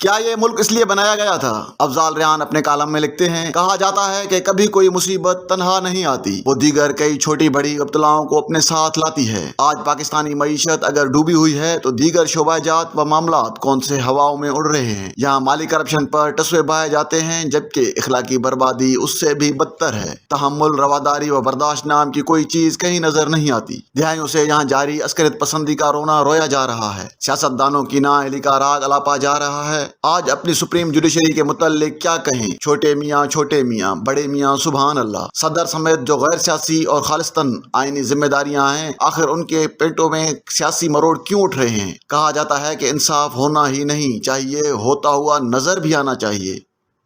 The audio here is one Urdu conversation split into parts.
کیا یہ ملک اس لیے بنایا گیا تھا؟ افضال ریان اپنے کالم میں لکھتے ہیں، کہا جاتا ہے کہ کبھی کوئی مصیبت تنہا نہیں آتی، وہ دیگر کئی چھوٹی بڑی ابتلاؤں کو اپنے ساتھ لاتی ہے۔ آج پاکستانی معیشت اگر ڈوبی ہوئی ہے تو دیگر شعبہ جات و معاملات کون سے ہواؤں میں اڑ رہے ہیں۔ یہاں مالی کرپشن پر ٹسوے بہائے جاتے ہیں، جبکہ اخلاقی بربادی اس سے بھی بدتر ہے۔ تحمل، رواداری و برداشت نام کی کوئی چیز کہیں نظر نہیں آتی۔ دہائیوں سے یہاں جاری عسکریت پسندی کا رونا رویا جا رہا ہے، سیاستدانوں کی نااہلی کا راگ الاپا جا رہا ہے۔ آج اپنی سپریم جوڈیشری کے متعلق کیا کہیں؟ چھوٹے میاں، بڑے میاں، سبحان اللہ۔ صدر سمیت جو غیر سیاسی اور خالصتاً آئینی ذمہ داریاں ہیں، آخر ان کے پیٹوں میں سیاسی مروڑ کیوں اٹھ رہے ہیں؟ کہا جاتا ہے کہ انصاف ہونا ہی نہیں چاہیے، ہوتا ہوا نظر بھی آنا چاہیے۔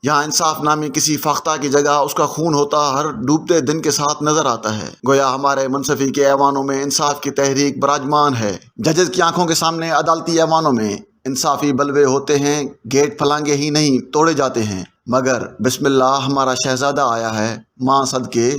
یہاں انصاف نامی کسی فاختہ کی جگہ اس کا خون ہوتا ہر ڈوبتے دن کے ساتھ نظر آتا ہے۔ گویا ہمارے منصفی کے ایوانوں میں انصاف کی تحریک براجمان ہے۔ ججز کی آنکھوں کے سامنے عدالتی ایوانوں میں انصافی بلوے ہوتے ہیں، گیٹ پھلانگے ہی نہیں توڑے جاتے ہیں، مگر بسم اللہ ہمارا شہزادہ آیا ہے، ماں صدقے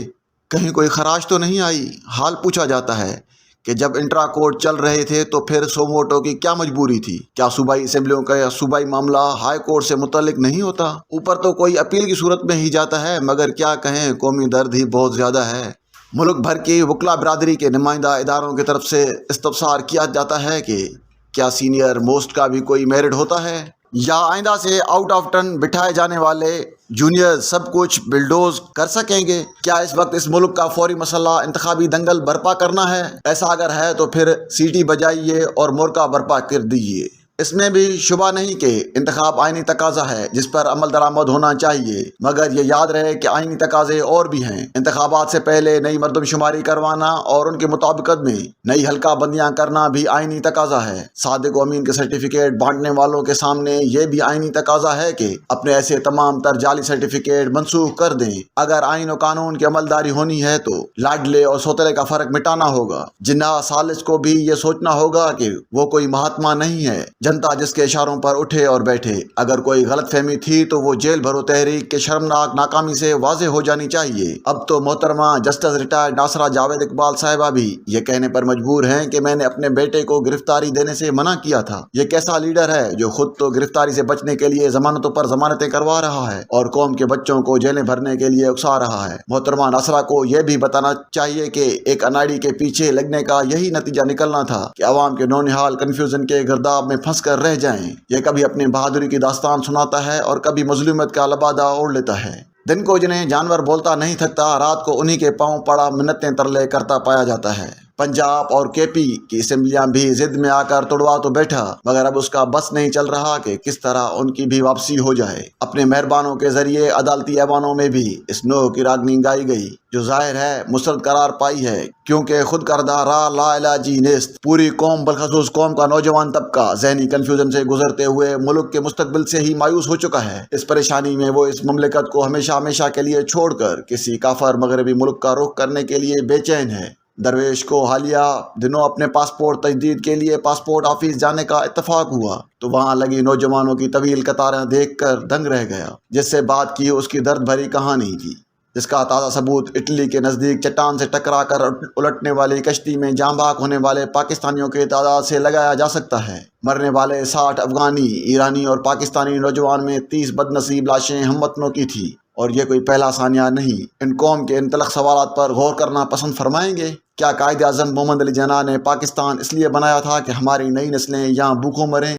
کہیں کوئی خراش تو نہیں آئی۔ حال پوچھا جاتا ہے کہ جب انٹرا کورٹ چل رہے تھے تو پھر سو ووٹوں کی کیا مجبوری تھی؟ کیا صوبائی اسمبلیوں کا یا صوبائی معاملہ ہائی کورٹ سے متعلق نہیں ہوتا؟ اوپر تو کوئی اپیل کی صورت میں ہی جاتا ہے، مگر کیا کہیں قومی درد ہی بہت زیادہ ہے۔ ملک بھر کی وکلا برادری کے نمائندہ اداروں کی طرف سے استفسار کیا جاتا ہے کہ کیا سینئر موسٹ کا بھی کوئی میرٹ ہوتا ہے، یا آئندہ سے آؤٹ آف ٹرن بٹھائے جانے والے جونیئر سب کچھ بلڈوز کر سکیں گے؟ کیا اس وقت اس ملک کا فوری مسئلہ انتخابی دنگل برپا کرنا ہے؟ ایسا اگر ہے تو پھر سیٹی بجائیے اور مورکا برپا کر دیجیے۔ اس میں بھی شبہ نہیں کہ انتخاب آئینی تقاضا ہے جس پر عمل درآمد ہونا چاہیے، مگر یہ یاد رہے کہ آئینی تقاضے اور بھی ہیں۔ انتخابات سے پہلے نئی مردم شماری کروانا اور ان کے مطابقت میں نئی حلقہ بندیاں کرنا بھی آئینی تقاضا ہے۔ صادق و امین کے سرٹیفکیٹ بانٹنے والوں کے سامنے یہ بھی آئینی تقاضا ہے کہ اپنے ایسے تمام تر جعلی سرٹیفکیٹ منسوخ کر دیں۔ اگر آئین و قانون کی عملداری ہونی ہے تو لاڈلے اور سوتلے کا فرق مٹانا ہوگا۔ جناح ثالث کو بھی یہ سوچنا ہوگا کہ وہ کوئی مہاتما نہیں ہے، جنتا جس کے اشاروں پر اٹھے اور بیٹھے۔ اگر کوئی غلط فہمی تھی تو وہ جیل بھرو تحریک کے شرمناک ناکامی سے واضح ہو جانی چاہیے۔ اب تو محترمہ جسٹس ریٹائرڈ ناصرہ جاوید اقبال صاحبہ بھی یہ کہنے پر مجبور ہیں کہ میں نے اپنے بیٹے کو گرفتاری دینے سے منع کیا تھا۔ یہ کیسا لیڈر ہے جو خود تو گرفتاری سے بچنے کے لیے ضمانتوں پر ضمانتیں کروا رہا ہے اور قوم کے بچوں کو جیلیں بھرنے کے لیے اکسا رہا ہے؟ محترمہ ناصرہ کو یہ بھی بتانا چاہیے کہ ایک اناڑی کے پیچھے لگنے کا یہی نتیجہ نکلنا تھا کہ عوام کے نونہال کنفیوژن کے گرداب میں پھنس کر رہ جائیں۔ یہ کبھی اپنی بہادری کی داستان سناتا ہے اور کبھی مظلومیت کا لبادہ اوڑھ لیتا ہے۔ دن کو جنہیں جانور بولتا نہیں تھکتا، رات کو انہی کے پاؤں پڑا منتیں ترلے کرتا پایا جاتا ہے۔ پنجاب اور کے پی کی اسمبلیاں بھی ضد میں آ کر توڑوا تو بیٹھا، مگر اب اس کا بس نہیں چل رہا کہ کس طرح ان کی بھی واپسی ہو جائے۔ اپنے مہربانوں کے ذریعے عدالتی ایوانوں میں بھی اس نوح کی راگنی گائی گئی، جو ظاہر ہے مسرت قرار پائی ہے، کیونکہ خود کردہ راہ لا علاجی نیست۔ پوری قوم بالخصوص قوم کا نوجوان طبقہ ذہنی کنفیوژن سے گزرتے ہوئے ملک کے مستقبل سے ہی مایوس ہو چکا ہے۔ اس پریشانی میں وہ اس مملکت کو ہمیشہ کے لیے چھوڑ کر کسی کافر مغربی ملک کا رخ کرنے کے لیے بے چین ہے۔ درویش کو حالیہ دنوں اپنے پاسپورٹ تجدید کے لیے پاسپورٹ آفس جانے کا اتفاق ہوا تو وہاں لگی نوجوانوں کی طویل قطاریں دیکھ کر دنگ رہ گیا۔ جس سے بات کی اس کی درد بھری کہانی کی، جس کا تازہ ثبوت اٹلی کے نزدیک چٹان سے ٹکرا کر الٹنے والی کشتی میں جاں بحق ہونے والے پاکستانیوں کی تعداد سے لگایا جا سکتا ہے۔ مرنے والے 60 افغانی، ایرانی اور پاکستانی نوجوان میں 30 بد نصیب لاشیں ہم وطنوں کی تھیں، اور یہ کوئی پہلا ثانیہ نہیں۔ ان قوم کے ان تلخ سوالات پر غور کرنا پسند فرمائیں گے؟ کیا قائد اعظم محمد علی جناح نے پاکستان اس لیے بنایا تھا کہ ہماری نئی نسلیں یہاں بھوکوں مریں؟